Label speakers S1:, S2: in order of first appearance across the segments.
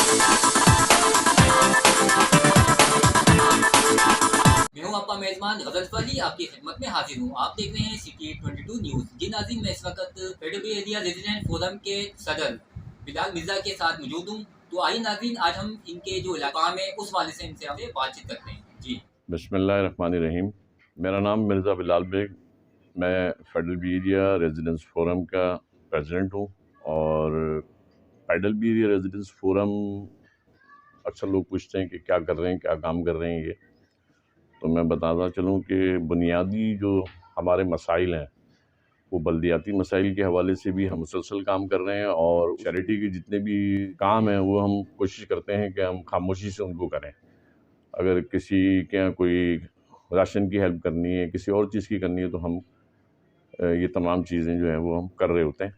S1: मैं हूं आपका मेजबान गजल फली आपकी खिदमत में हाजिर हूं। आप देख रहे हैं सिटी 22 न्यूज। जी नाज़रीन, मैं इस वक्त फेडरल एरिया रेजिडेंट फोरम के सदर बिलाल मिर्जा के साथ मौजूद हूं। तो आइए नाज़रीन, आज हम इनके जो इलाका में उस वाले से इनसे आपसे बातचीत करते हैं। जी
S2: बिस्मिल्लाहिर्रहमानिर्रहीम। मेरा नाम मिर्ज़ा बिलाल बेग, मैं फेडरल एरिया रेजिडेंस फोरम का प्रेसिडेंट हूँ। और फेडरल एरिया रेजिडेंस फोरम, अक्सर लोग पूछते हैं कि क्या कर रहे हैं, क्या काम कर रहे हैं ये। तो मैं बताता चलूँ कि बुनियादी जो हमारे मसाइल हैं वो बल्दियाती मसाइल के हवाले से भी हम मुसलसल काम कर रहे हैं, और चैरिटी के जितने भी काम हैं वो हम कोशिश करते हैं कि हम खामोशी से उनको करें। अगर किसी के यहाँ कोई राशन की हेल्प करनी है, किसी और चीज़ की करनी है, तो हम ये तमाम चीज़ें जो हैं वो हम कर रहे होते हैं।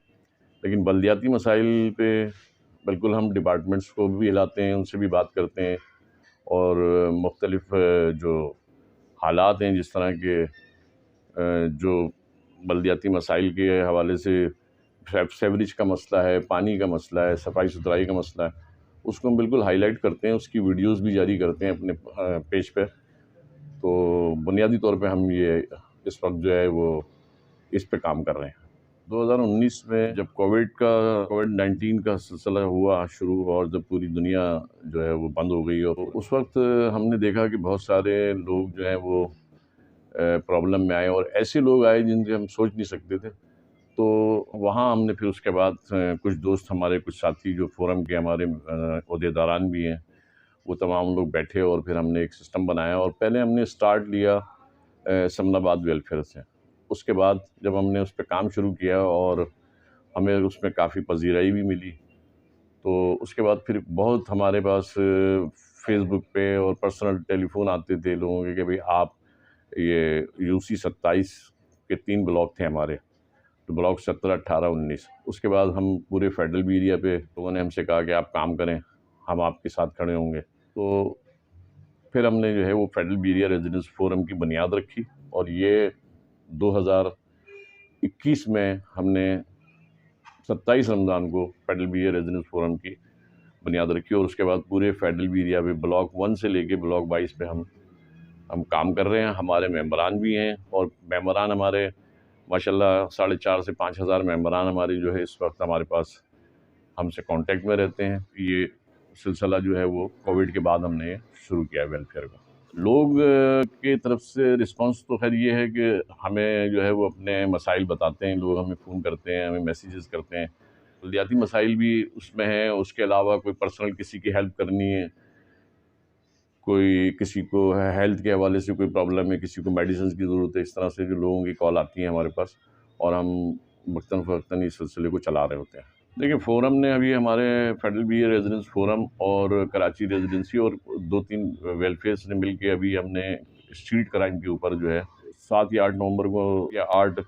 S2: लेकिन बल्दियाती मसाइल पे बिल्कुल हम डिपार्टमेंट्स को भी हिलाते हैं, उनसे भी बात करते हैं, और मुख्तलिफ़ जो हालात हैं, जिस तरह के जो बल्दियाती मसाइल के हवाले से सेवरेज का मसला है, पानी का मसला है, सफाई सुथराई का मसला है, उसको हम बिल्कुल हाईलाइट करते हैं, उसकी वीडियोस भी जारी करते हैं अपने पेज पे। तो बुनियादी तौर पे हम ये इस वक्त जो है वो इस पे काम कर रहे हैं। 2019 में जब कोविड-19 का सिलसिला हुआ शुरू, और जब पूरी दुनिया जो है वो बंद हो गई, और उस वक्त हमने देखा कि बहुत सारे लोग जो हैं वो प्रॉब्लम में आए, और ऐसे लोग आए जिनसे हम सोच नहीं सकते थे। तो वहाँ हमने फिर उसके बाद कुछ दोस्त हमारे, कुछ साथी जो फोरम के हमारे ओहदेदारान भी हैं, वो तमाम लोग बैठे, और फिर हमने एक सिस्टम बनाया। और पहले हमने स्टार्ट लिया समनाबाद वेलफेयर से। उसके बाद जब हमने उस पर काम शुरू किया और हमें उसमें काफ़ी पजीराई भी मिली, तो उसके बाद फिर बहुत हमारे पास फेसबुक पे और पर्सनल टेलीफोन आते थे लोगों के कि भाई आप ये यूसी 27 के 3 ब्लॉक थे हमारे, तो ब्लॉक 17, 18, 19। उसके बाद हम पूरे फेडरल एरिया पे लोगों ने हमसे कहा कि आप काम करें, हम आपके साथ खड़े होंगे। तो फिर हमने जो है वो फेडरल एरिया रेजिडेंस फोरम की बुनियाद रखी, और ये 2021 में हमने 27 रमज़ान को फेडरल एरिया रेजिडेंस फोरम की बुनियाद रखी। और उसके बाद पूरे फेडरल एरिया पे ब्लॉक 1 से लेके ब्लॉक 22 पे हम काम कर रहे हैं। हमारे मेंबरान भी हैं, और मेंबरान हमारे माशाल्लाह 4,500 से 5,000 मेंबरान हमारे जो है इस वक्त हमारे पास हमसे कांटेक्ट में रहते हैं। ये सिलसिला जो है वो कोविड के बाद हमने शुरू किया है वेलफेयर का। लोग की तरफ से रिस्पांस तो खैर ये है कि हमें जो है वो अपने मसाइल बताते हैं, लोग हमें फ़ोन करते हैं, हमें मैसेजेस करते हैं। बल्दियाती मसाइल भी उसमें हैं, उसके अलावा कोई पर्सनल किसी की हेल्प करनी है, कोई किसी को हेल्थ के हवाले से कोई प्रॉब्लम है, किसी को मेडिसिन की ज़रूरत है, इस तरह से जो लोगों की कॉल आती है हमारे पास, और हम वक्तन फ़वक्तन इस सिलसिले को चला रहे होते हैं। देखिए, फोरम ने अभी हमारे फेडरल एरिया रेजिडेंस फोरम और कराची रेजिडेंसी और 2-3 वेलफेयर्स ने मिल के अभी हमने स्ट्रीट क्राइम के ऊपर जो है 7 या 8 नवंबर को या 8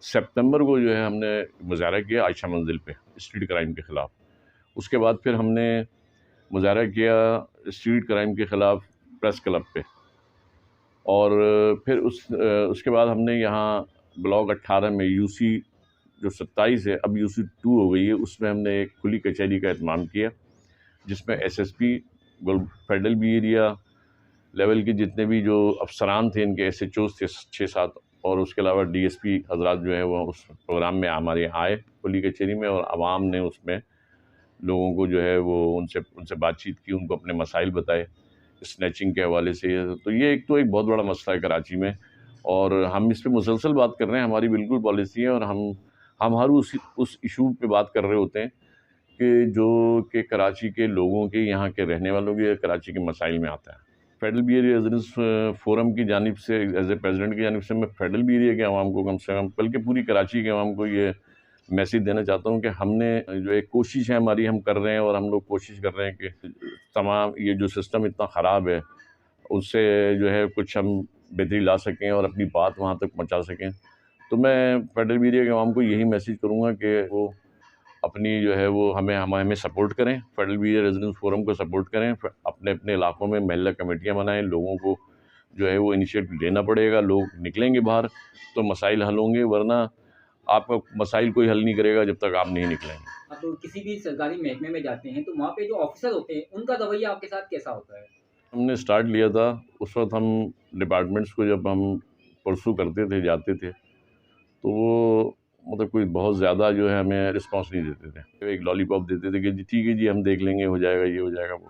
S2: सितंबर को जो है हमने मुजाहरा किया आयशा मंजिल पे स्ट्रीट क्राइम के ख़िलाफ़। उसके बाद फिर हमने मुजाहरा किया स्ट्रीट क्राइम के ख़िलाफ़ प्रेस क्लब पे, और फिर उसके बाद हमने यहाँ ब्लॉक 18 में यूसी जो 27 है, अब यूसी 2 हो गई है, उसमें हमने एक खुली कचहरी का एहतमाम किया, जिसमें एसएसपी फेडरल एरिया लेवल के जितने भी जो अफसरान थे, इनके एसएचओज थे 6-7, और उसके अलावा डीएसपी हजरात जो है वो उस प्रोग्राम में हमारे आए खुली कचहरी में, और आवाम ने उसमें लोगों को जो है वो उनसे बातचीत की, उनको अपने मसाइल बताए स्नैचिंग के हवाले से। तो ये एक बहुत बड़ा मसला है कराची में, और हम इस पे मुसलसल बात कर रहे हैं, हमारी बिल्कुल पॉलिसी है, और हम हर उस इशू पे बात कर रहे होते हैं कि कराची के लोगों के, यहाँ के रहने वालों के कराची के मसाइल में आता है। फेडरल एरिया रेजिडेंस फोरम की जानिब से एज ए प्रेसिडेंट की जानिब से मैं फेडरल एरिया के अवाम को कम से कम, बल्कि पूरी कराची के अवाम को ये मैसेज देना चाहता हूँ कि हमने जो एक कोशिश है हमारी, हम कर रहे हैं, और हम लोग कोशिश कर रहे हैं कि तमाम ये जो सिस्टम इतना ख़राब है उससे जो है कुछ हम बेहतरी ला सकें और अपनी बात वहाँ तक पहुँचा सकें। तो मैं फेडरल एरिया के अवाम को यही मैसेज करूँगा कि वो अपनी जो है वो हमें सपोर्ट करें, फेडरल एरिया रेजिडेंस फोरम को सपोर्ट करें, अपने अपने इलाकों में महल्ला कमेटियाँ बनाएं, लोगों को जो है वो इनिशिएटिव लेना पड़ेगा, लोग निकलेंगे बाहर तो मसाइल हल होंगे, वरना آپ کا مسائل کوئی حل نہیں کرے گا جب تک آپ نہیں نکلیں گے۔
S1: آپ کسی بھی سرکاری محکمے میں جاتے ہیں تو وہاں پہ جو آفیسر ہوتے ہیں ان کا رویہ آپ کے ساتھ کیسا ہوتا ہے؟
S2: ہم نے سٹارٹ لیا تھا اس وقت ہم ڈپارٹمنٹس کو جب ہم پرسو کرتے تھے جاتے تھے تو وہ مطلب کوئی بہت زیادہ جو ہے ہمیں رسپانس نہیں دیتے تھے، ایک لالی پاپ دیتے تھے کہ جی ٹھیک ہے جی ہم دیکھ لیں گے، ہو جائے گا یہ ہو جائے گا وہ۔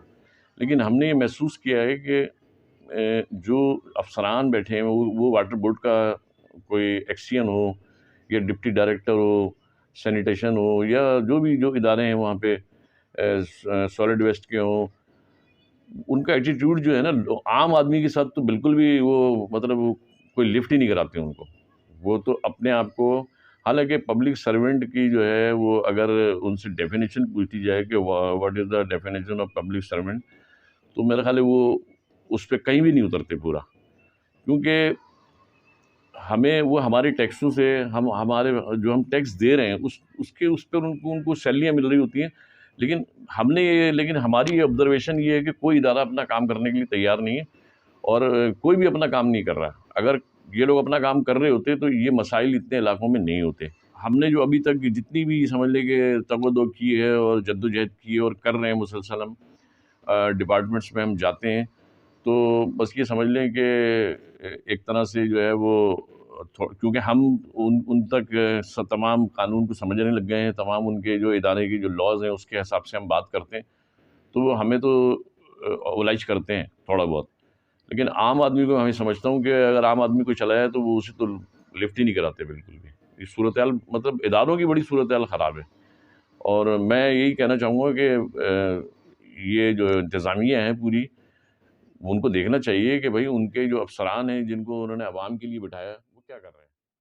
S2: لیکن ہم نے یہ محسوس کیا ہے کہ جو افسران بیٹھے ہیں وہ واٹر بورڈ کا کوئی ایکسین ہو یا ڈپٹی ڈائریکٹر ہو، سینیٹیشن ہو، یا جو بھی جو ادارے ہیں وہاں پہ سالڈ ویسٹ کے ہوں، ان کا ایٹیٹیوڈ جو ہے نا عام آدمی کے ساتھ تو بالکل بھی وہ مطلب کوئی لفٹ ہی نہیں کراتے ان کو۔ وہ تو اپنے آپ کو، حالانکہ پبلک سرونٹ کی جو ہے وہ اگر ان سے ڈیفینیشن پوچھی جائے کہ what is the definition of public servant, تو میرا خیال ہے وہ اس پہ کہیں بھی نہیں اترتے پورا، کیونکہ ہمیں وہ ہمارے ٹیکسوں سے ہمارے جو ہم ٹیکس دے رہے ہیں اس پر ان کو سیلریاں مل رہی ہوتی ہیں، لیکن ہماری یہ آبزرویشن یہ ہے کہ کوئی ادارہ اپنا کام کرنے کے لیے تیار نہیں ہے اور کوئی بھی اپنا کام نہیں کر رہا۔ اگر یہ لوگ اپنا کام کر رہے ہوتے تو یہ مسائل اتنے علاقوں میں نہیں ہوتے۔ ہم نے جو ابھی تک جتنی بھی سمجھ لے کہ تگ کی ہے اور جدوجہد کی ہے اور کر رہے ہیں مسلسل، ہم ڈپارٹمنٹس میں ہم جاتے ہیں تو بس یہ سمجھ لیں کہ ایک طرح سے جو ہے وہ کیونکہ ہم ان تک تمام قانون کو سمجھنے لگ گئے ہیں، تمام ان کے جو ادارے کی جو لاز ہیں اس کے حساب سے ہم بات کرتے ہیں، تو وہ ہمیں تو اوبلائج کرتے ہیں تھوڑا بہت، لیکن عام آدمی کو ہمیں سمجھتا ہوں کہ اگر عام آدمی کو چلا ہے تو وہ اسے تو لفٹ ہی نہیں کراتے بالکل بھی۔ یہ صورتحال مطلب اداروں کی بڑی صورتحال خراب ہے، اور میں یہی کہنا چاہوں گا کہ یہ جو انتظامیہ ہیں پوری، ان کو دیکھنا چاہیے کہ بھائی ان کے جو افسران ہیں جن کو انہوں نے عوام کے لیے بٹھایا وہ کیا کر رہے ہیں۔